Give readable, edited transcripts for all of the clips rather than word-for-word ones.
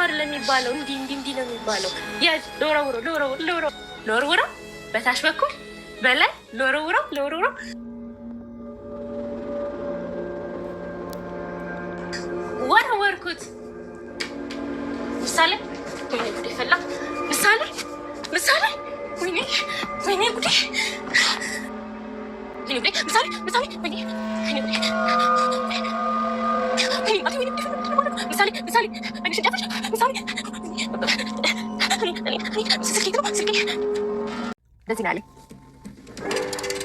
አይደለም የሚባለው እንዲህ ነው የሚባለው። ያዝ ሎረውሮ በታች በኩል በላይ ሎረውሮ ወረወርኩት። ምሳሌ ወይኔ ጉዴ ፈላ። ምሳሌ ወይኔ ጉዴ እንደዚህ ነው ያለኝ።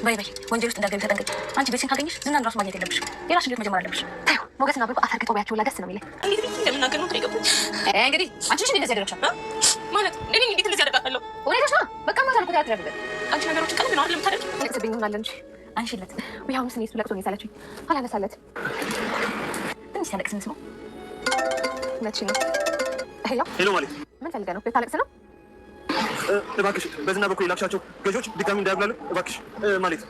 በይ ወንጀል ውስጥ እንዳትገቢ ተጠንቀቂ። አንቺ ቤትሽን ካገኘሽ ዝናን ራሱ ማግኘት የለብሽም። የራስሽን ህይወት መጀመር አለብሽ። ታዩ ሞገስና ብሩክ አፈር ቅጠው ያቸው ለገስ ነው የሚለኝ። እንደምናገር ነው የገቡት። እንግዲህ አንቺ ነሽ እንደዚህ ያደረግሻል ማለት እኔ እንዴት እንደዚህ ያደርጋለሁ? ሁኔታሽ ነው በቃ ማለት ነው። ያትረግ አንቺ ነገሮች ቀን ነው አይደል የምታደርጊ? ለቅስብኝ ሆናለን እንጂ አንሺለት። ወይ አሁን ስኔ እሱ ለቅሶ ነው የሳለችኝ። አላነሳለት ትንሽ ሲያለቅስ እንስማው። እውነትሽን ነው። ሄሎ ማለት ምን ፈልገህ ነው? ልታለቅስ ነው? እባክሽ በዝና በኩል የላክሻቸው ገዦች ድጋሚ እንዳያብላሉ እባክሽ። ማለት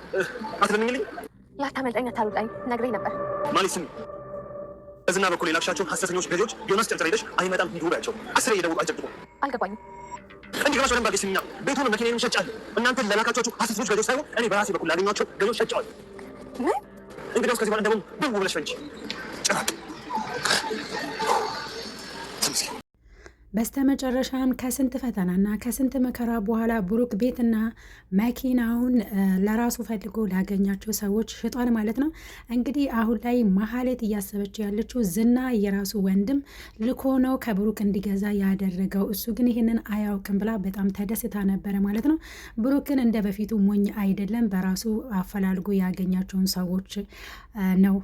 አትለምኝልኝ? ላታመልጠኝ አታሉጣኝ ነግሬኝ ነበር። ማለት ስሚ፣ በዝና በኩል የላክሻቸው ሐሰተኞች ገዦች ዮናስ ጨርጨር ሄደሽ አይመጣም ሂዱ በያቸው። 10 እየደወሉ አጨብጭቡ። አልገባኝም። እንዲገባሽ በደንብ አድርገሽ ስሚኛ። ቤቱን መኪናዬን ሸጫለሁ። እናንተ ለላካቸዋቸው ሐሰተኞች ገዦች ሳይሆን እኔ በራሴ በኩል ላገኟቸው ገዦች ሸጫዋለሁ። ምን እንግዲያውስ ከዚህ በኋላ ደግሞ ደው ብለሽ ፈንጂ ጭራቅ። በስተመጨረሻም ከስንት ፈተናና ከስንት መከራ በኋላ ብሩክ ቤትና መኪናውን ለራሱ ፈልጎ ላገኛቸው ሰዎች ሽጧል ማለት ነው። እንግዲህ አሁን ላይ መሀሌት እያሰበች ያለችው ዝና የራሱ ወንድም ልኮ ነው ከብሩክ እንዲገዛ ያደረገው፣ እሱ ግን ይህንን አያውቅም ብላ በጣም ተደስታ ነበረ ማለት ነው። ብሩክ ግን እንደ በፊቱ ሞኝ አይደለም፣ በራሱ አፈላልጎ ያገኛቸውን ሰዎች ነው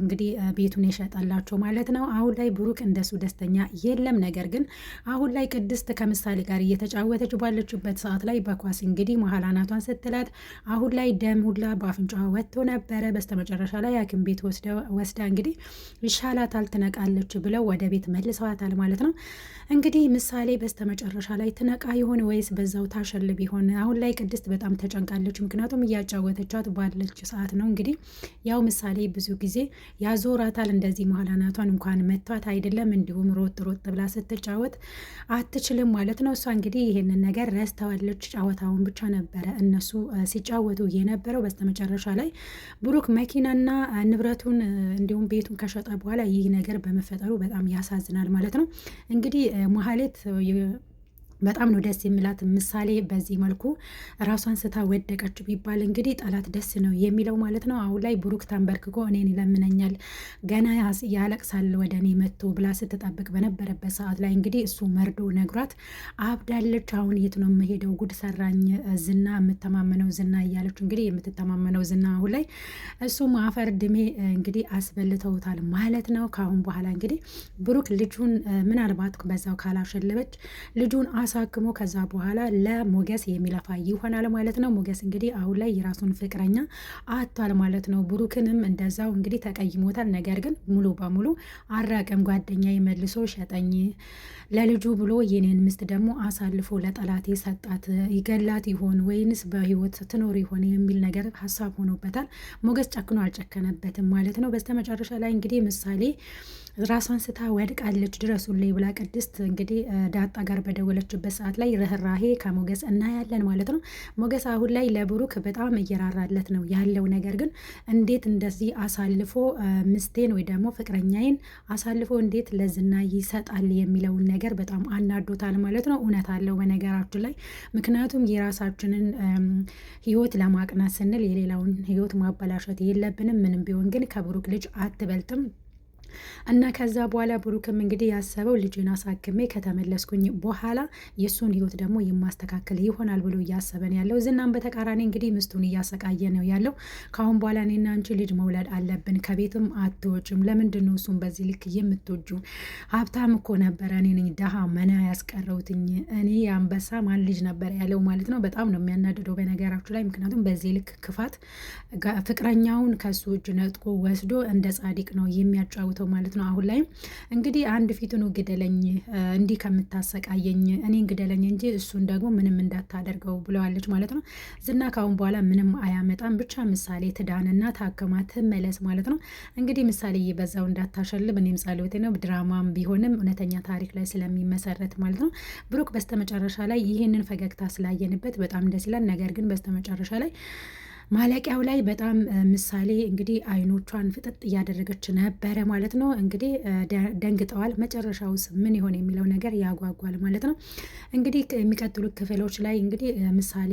እንግዲህ ቤቱን የሸጠላቸው ማለት ነው። አሁን ላይ ብሩክ እንደሱ ደስተኛ የለም። ነገር ግን አሁን ላይ ቅድስት ከምሳሌ ጋር እየተጫወተች ባለችበት ሰዓት ላይ በኳስ እንግዲህ መሀል አናቷን ስትላት አሁን ላይ ደም ሁላ በአፍንጫዋ ወጥቶ ነበረ። በስተመጨረሻ ላይ ሐኪም ቤት ወስዳ እንግዲህ ይሻላታል ትነቃለች ብለው ወደ ቤት መልሰዋታል ማለት ነው። እንግዲህ ምሳሌ በስተመጨረሻ ላይ ትነቃ ይሆን ወይስ በዛው ታሸልብ ይሆን? አሁን ላይ ቅድስት በጣም ተጨንቃለች። ምክንያቱም እያጫወተቻት ባለች ሰዓት ነው እንግዲህ ያው ምሳሌ ብዙ ጊዜ ያዞራታል እንደዚህ መሀል አናቷን እንኳን መቷት አይደለም እንዲሁም ሮጥ ብላ ስትጫወት አትችልም ማለት ነው። እሷ እንግዲህ ይሄንን ነገር ረስተዋለች። ጨዋታውን ብቻ ነበረ እነሱ ሲጫወቱ የነበረው። በስተመጨረሻ ላይ ብሩክ መኪናና ንብረቱን እንዲሁም ቤቱን ከሸጠ በኋላ ይህ ነገር በመፈጠሩ በጣም ያሳዝናል ማለት ነው። እንግዲህ መሀሌት በጣም ነው ደስ የሚላት ምሳሌ በዚህ መልኩ ራሷን ስታ ወደቀች ቢባል እንግዲህ ጠላት ደስ ነው የሚለው ማለት ነው። አሁን ላይ ብሩክ ተንበርክኮ እኔን ይለምነኛል ገና ያለቅሳል ወደ እኔ መጥቶ ብላ ስትጠብቅ በነበረበት ሰዓት ላይ እንግዲህ እሱ መርዶ ነግሯት አብዳለች። አሁን የት ነው የምሄደው? ጉድ ሰራኝ ዝና፣ የምተማመነው ዝና እያለች እንግዲህ የምትተማመነው ዝና አሁን ላይ እሱም አፈር ድሜ እንግዲህ አስበልተውታል ማለት ነው። ከአሁን በኋላ እንግዲህ ብሩክ ልጁን ምናልባት በዛው ካላሸለበች ልጁን አሳክሞ ከዛ በኋላ ለሞገስ የሚለፋ ይሆናል ማለት ነው። ሞገስ እንግዲህ አሁን ላይ የራሱን ፍቅረኛ አቷል ማለት ነው። ብሩክንም እንደዛው እንግዲህ ተቀይሞታል። ነገር ግን ሙሉ በሙሉ አራቀም። ጓደኛ መልሶ ሸጠኝ ለልጁ ብሎ የኔን ምስት ደግሞ አሳልፎ ለጠላቴ ሰጣት፣ ይገላት ይሆን ወይንስ በህይወት ትኖር ይሆን የሚል ነገር ሀሳብ ሆኖበታል። ሞገስ ጨክኖ አልጨከነበትም ማለት ነው። በስተመጨረሻ ላይ እንግዲህ ምሳሌ ራሷን ስታ ወድቃለች ድረሱልኝ ብላ ቅድስት እንግዲህ ዳጣ ጋር በደወለችበት ሰዓት ላይ ርህራሄ ከሞገስ እናያለን ማለት ነው። ሞገስ አሁን ላይ ለብሩክ በጣም እየራራለት ነው ያለው። ነገር ግን እንዴት እንደዚህ አሳልፎ ምስቴን ወይ ደግሞ ፍቅረኛዬን አሳልፎ እንዴት ለዝና ይሰጣል የሚለውን ነገር በጣም አናዶታል ማለት ነው። እውነት አለው በነገራችን ላይ ምክንያቱም የራሳችንን ህይወት ለማቅናት ስንል የሌላውን ህይወት ማበላሸት የለብንም። ምንም ቢሆን ግን ከብሩክ ልጅ አትበልጥም እና ከዛ በኋላ ብሩክም እንግዲህ ያሰበው ልጅን አሳክሜ ከተመለስኩኝ በኋላ የእሱን ህይወት ደግሞ የማስተካከል ይሆናል ብሎ እያሰበን ያለው። ዝናም በተቃራኒ እንግዲህ ምስቱን እያሰቃየ ነው ያለው። ከአሁን በኋላ እኔና አንቺ ልጅ መውለድ አለብን፣ ከቤትም አትወጭም። ለምንድን ነው እሱን በዚህ ልክ የምትወጁ? ሀብታም እኮ ነበረ፣ እኔ ነኝ ደሃ መና ያስቀረውትኝ። እኔ የአንበሳ ማን ልጅ ነበር ያለው ማለት ነው። በጣም ነው የሚያናድደው በነገራችሁ ላይ። ምክንያቱም በዚህ ልክ ክፋት ፍቅረኛውን ከሱ እጅ ነጥቆ ወስዶ እንደ ጻዲቅ ነው የሚያጫውተው የተጫወተው ማለት ነው። አሁን ላይ እንግዲህ አንድ ፊቱን ግደለኝ እንዲህ ከምታሰቃየኝ እኔን ግደለኝ እንጂ እሱን ደግሞ ምንም እንዳታደርገው ብለዋለች ማለት ነው። ዝና ካሁን በኋላ ምንም አያመጣም፣ ብቻ ምሳሌ ትዳንና ታክማ ትመለስ ማለት ነው። እንግዲህ ምሳሌ በዛው እንዳታሸልም እኔም ጸሎቴ ነው። ድራማም ቢሆንም እውነተኛ ታሪክ ላይ ስለሚመሰረት ማለት ነው። ብሩክ በስተመጨረሻ ላይ ይህንን ፈገግታ ስላየንበት በጣም ደስ ይላል። ነገር ግን በስተመጨረሻ ላይ ማለቂያው ላይ በጣም ምሳሌ እንግዲህ አይኖቿን ፍጥጥ እያደረገች ነበረ ማለት ነው። እንግዲህ ደንግጠዋል። መጨረሻውስ ምን ይሆን የሚለው ነገር ያጓጓል ማለት ነው። እንግዲህ የሚቀጥሉት ክፍሎች ላይ እንግዲህ ምሳሌ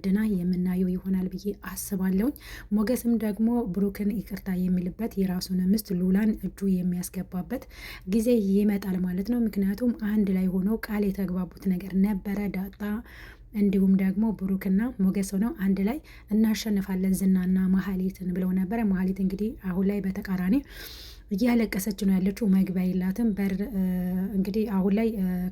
ድና የምናየው ይሆናል ብዬ አስባለሁኝ። ሞገስም ደግሞ ብሩክን ይቅርታ የሚልበት የራሱን ምስት ሉላን እጁ የሚያስገባበት ጊዜ ይመጣል ማለት ነው። ምክንያቱም አንድ ላይ ሆነው ቃል የተግባቡት ነገር ነበረ ዳጣ እንዲሁም ደግሞ ብሩክና ሞገስ ሆነው አንድ ላይ እናሸንፋለን ዝናና መሀሌትን ብለው ነበረ። መሀሌት እንግዲህ አሁን ላይ በተቃራኒ እያለቀሰች ነው ያለችው። መግቢያ የላትም በር እንግዲህ አሁን ላይ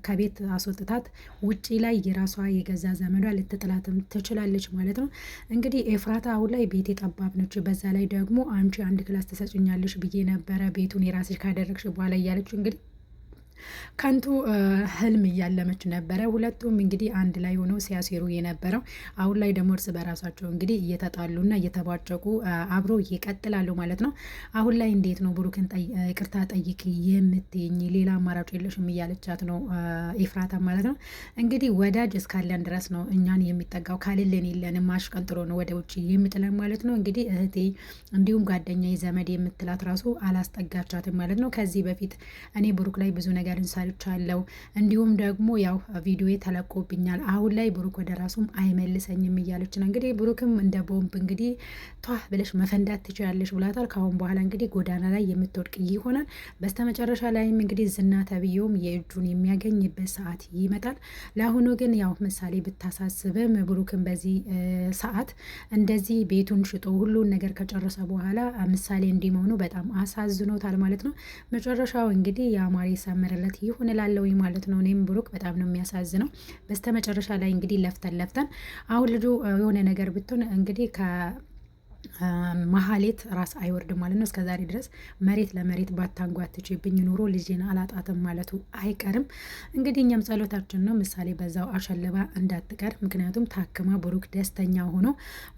ከቤት አስወጥታት ውጪ ላይ የራሷ የገዛ ዘመዷ ልትጥላትም ትችላለች ማለት ነው። እንግዲህ ኤፍራታ አሁን ላይ ቤቴ ጠባብ ነች፣ በዛ ላይ ደግሞ አንቺ አንድ ክላስ ትሰጭኛለሽ ብዬ ነበረ ቤቱን የራስሽ ካደረግሽ በኋላ እያለችው እንግዲህ ከንቱ ህልም እያለመች ነበረ። ሁለቱም እንግዲህ አንድ ላይ ሆነው ሲያሴሩ የነበረው አሁን ላይ ደግሞ እርስ በራሳቸው እንግዲህ እየተጣሉና እየተባጨቁ አብሮ ይቀጥላሉ ማለት ነው። አሁን ላይ እንዴት ነው ብሩክን ይቅርታ ጠይቅ የምትይኝ ሌላ አማራጭ የለሽም እያለቻት ነው ኤፍራታ ማለት ነው። እንግዲህ ወዳጅ እስካለን ድረስ ነው እኛን የሚጠጋው፣ ካልልን የለንም አሽቀንጥሮ ነው ወደ ውጭ የሚጥለን ማለት ነው። እንግዲህ እህቴ እንዲሁም ጓደኛ ዘመድ የምትላት ራሱ አላስጠጋቻትም ማለት ነው። ከዚህ በፊት እኔ ብሩክ ላይ ብዙ ነገር እንሳልቻለሁ እንዲሁም ደግሞ ያው ቪዲዮ ተለቆብኛል። አሁን ላይ ብሩክ ወደ ራሱም አይመልሰኝም እያለች ነው። እንግዲህ ብሩክም እንደ ቦምብ እንግዲህ ቷ ብለሽ መፈንዳት ትችላለሽ ብላታል። ከአሁን በኋላ እንግዲህ ጎዳና ላይ የምትወድቅ ይሆናል። በስተመጨረሻ ላይም እንግዲህ ዝና ተብዬውም የእጁን የሚያገኝበት ሰዓት ይመጣል። ለአሁኑ ግን ያው ምሳሌ ብታሳስብም ብሩክም በዚህ ሰዓት እንደዚህ ቤቱን ሽጦ ሁሉን ነገር ከጨረሰ በኋላ ምሳሌ እንዲመሆኑ በጣም አሳዝኖታል ማለት ነው። መጨረሻው እንግዲህ የአማሪ ሰመረ ይሁን እላለሁ ማለት ነው። እኔም ብሩክ በጣም ነው የሚያሳዝነው። በስተመጨረሻ ላይ እንግዲህ ለፍተን አሁን ልጁ የሆነ ነገር ብትሆን እንግዲህ መሀሌት ራስ አይወርድም ማለት ነው። እስከዛሬ ድረስ መሬት ለመሬት ባታንጓትችብኝ ኑሮ ልጄን አላጣትም ማለቱ አይቀርም። እንግዲህ እኛም ጸሎታችን ነው ምሳሌ በዛው አሸልባ እንዳትቀር። ምክንያቱም ታክማ ብሩክ ደስተኛ ሆኖ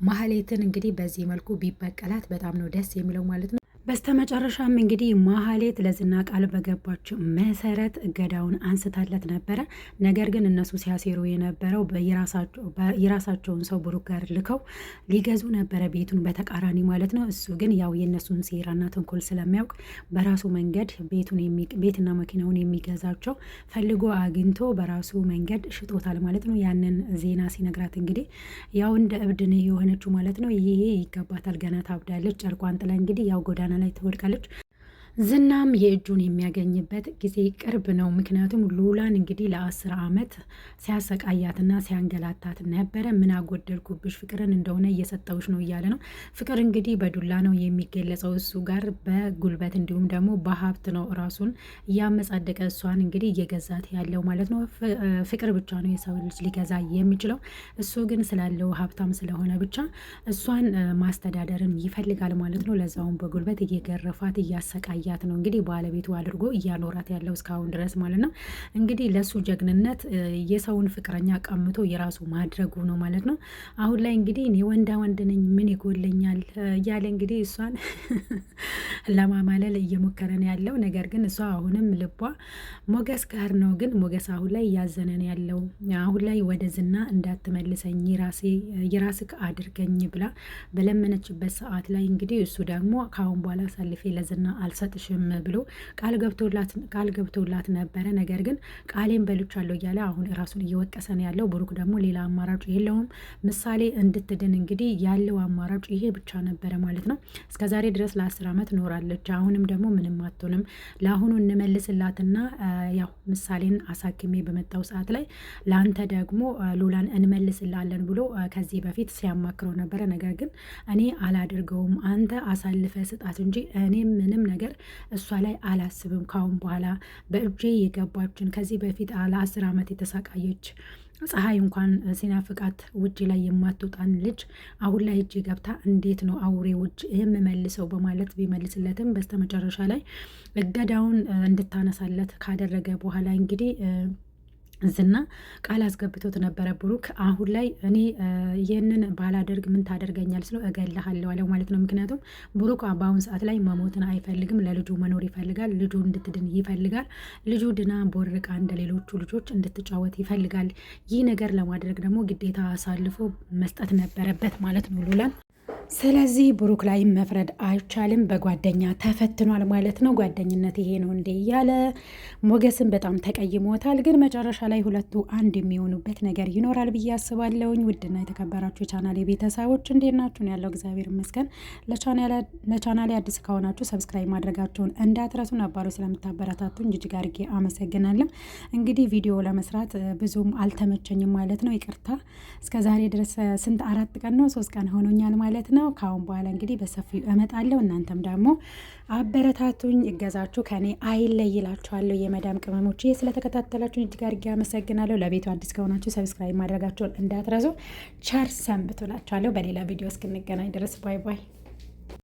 መሀሌትን እንግዲህ በዚህ መልኩ ቢበቀላት በጣም ነው ደስ የሚለው ማለት ነው። በስተመጨረሻም እንግዲህ መሀሌት ለዝና ቃል በገባችው መሰረት እገዳውን አንስታለት ነበረ። ነገር ግን እነሱ ሲያሴሩ የነበረው የራሳቸውን ሰው ብሩክ ጋር ልከው ሊገዙ ነበረ ቤቱን በተቃራኒ ማለት ነው። እሱ ግን ያው የእነሱን ሴራና ተንኮል ስለሚያውቅ በራሱ መንገድ ቤትና መኪናውን የሚገዛቸው ፈልጎ አግኝቶ በራሱ መንገድ ሽጦታል ማለት ነው። ያንን ዜና ሲነግራት እንግዲህ ያው እንደ እብድ ነው የሆነችው ማለት ነው። ይሄ ይገባታል፣ ገና ታብዳለች። ጨርቋን ጥላ እንግዲህ ያው ጎዳና ላይ ትወድቃለች። ዝናም የእጁን የሚያገኝበት ጊዜ ቅርብ ነው። ምክንያቱም ሉላን እንግዲህ ለ10 ዓመት ሲያሰቃያትና ሲያንገላታት ነበረ። ምን አጎደልኩብሽ ፍቅርን እንደሆነ እየሰጠውሽ ነው እያለ ነው። ፍቅር እንግዲህ በዱላ ነው የሚገለጸው፣ እሱ ጋር በጉልበት እንዲሁም ደግሞ በሀብት ነው ራሱን እያመጻደቀ እሷን እንግዲህ እየገዛት ያለው ማለት ነው። ፍቅር ብቻ ነው የሰው ልጅ ሊገዛ የሚችለው። እሱ ግን ስላለው ሀብታም ስለሆነ ብቻ እሷን ማስተዳደርን ይፈልጋል ማለት ነው። ለዛውም በጉልበት እየገረፋት እያሰቃያት ነው እንግዲህ ባለቤቱ አድርጎ እያኖራት ያለው እስካሁን ድረስ ማለት ነው። እንግዲህ ለሱ ጀግንነት የሰውን ፍቅረኛ ቀምቶ የራሱ ማድረጉ ነው ማለት ነው። አሁን ላይ እንግዲህ እኔ ወንዳ ወንድ ነኝ ምን ይጎለኛል እያለ እንግዲህ እሷን ለማማለል እየሞከረ ነው ያለው። ነገር ግን እሷ አሁንም ልቧ ሞገስ ጋር ነው። ግን ሞገስ አሁን ላይ እያዘነ ነው ያለው። አሁን ላይ ወደ ዝና እንዳትመልሰኝ የራስህ አድርገኝ ብላ በለመነችበት ሰዓት ላይ እንግዲህ እሱ ደግሞ ከአሁን በኋላ አሳልፌ ለዝና አልሰጥሽም ብሎ ቃል ገብቶላት ነበረ። ነገር ግን ቃሌን በልቻለሁ እያለ አሁን ራሱን እየወቀሰ ነው ያለው። ብሩክ ደግሞ ሌላ አማራጭ የለውም። ምሳሌ እንድትድን እንግዲህ ያለው አማራጭ ይሄ ብቻ ነበረ ማለት ነው። እስከዛሬ ድረስ ለ10 ዓመት ኖራለች። አሁንም ደግሞ ምንም አትሆንም። ለአሁኑ እንመልስላትና ያው ምሳሌን አሳክሜ በመጣው ሰዓት ላይ ለአንተ ደግሞ ሉላን እንመልስላለን ብሎ ከዚህ በፊት ሲያማክረው ነበረ። ነገር ግን እኔ አላደርገውም፣ አንተ አሳልፈ ስጣት እንጂ እኔ ምንም ነገር እሷ ላይ አላስብም። ካሁን በኋላ በእጄ የገባችን ከዚህ በፊት ለ10 ዓመት የተሰቃየች ፀሐይ እንኳን ሲናፍቃት ውጭ ላይ የማትወጣን ልጅ አሁን ላይ እጅ ገብታ እንዴት ነው አውሬ ውጭ የምመልሰው በማለት ቢመልስለትም በስተመጨረሻ ላይ እገዳውን እንድታነሳለት ካደረገ በኋላ እንግዲህ ዝና ቃል አስገብቶት ነበረ ብሩክ። አሁን ላይ እኔ ይህንን ባላደርግ ምን ታደርገኛል ስለው እገልሃለሁ አለው ማለት ነው። ምክንያቱም ብሩክ በአሁን ሰዓት ላይ መሞትን አይፈልግም፣ ለልጁ መኖር ይፈልጋል፣ ልጁ እንድትድን ይፈልጋል፣ ልጁ ድና ቦርቃ እንደ ሌሎቹ ልጆች እንድትጫወት ይፈልጋል። ይህ ነገር ለማድረግ ደግሞ ግዴታ አሳልፎ መስጠት ነበረበት ማለት ነው ሉላን። ስለዚህ ብሩክ ላይ መፍረድ አይቻልም። በጓደኛ ተፈትኗል ማለት ነው። ጓደኝነት ይሄ ነው እንዴ እያለ ሞገስን በጣም ተቀይሞታል። ግን መጨረሻ ላይ ሁለቱ አንድ የሚሆኑበት ነገር ይኖራል ብዬ አስባለሁኝ። ውድና የተከበራችሁ የቻናሌ ቤተሰቦች እንዴት ናችሁ? ያለው እግዚአብሔር ይመስገን። ለቻናሌ አዲስ ከሆናችሁ ሰብስክራይብ ማድረጋችሁን እንዳትረሱ። ነባሮች ስለምታበረታቱኝ እጅግ አድርጌ አመሰግናለሁ። እንግዲህ ቪዲዮ ለመስራት ብዙም አልተመቸኝም ማለት ነው። ይቅርታ። እስከዛሬ ድረስ ስንት 4 ቀን ነው 3 ቀን ሆኖኛል ማለት ነው። ካሁን በኋላ እንግዲህ በሰፊው እመጣለሁ። እናንተም ደግሞ አበረታቱኝ፣ እገዛችሁ ከኔ አይለይላችኋለሁ። የመዳም ቅመሞች ስለተከታተላችሁኝ እጅግ አድርጌ አመሰግናለሁ። ለቤቱ አዲስ ከሆናችሁ ሰብስክራይብ ማድረጋችሁን እንዳትረሱ። ቸር ሰንብቱ እላችኋለሁ። በሌላ ቪዲዮ እስክንገናኝ ድረስ ባይ ባይ።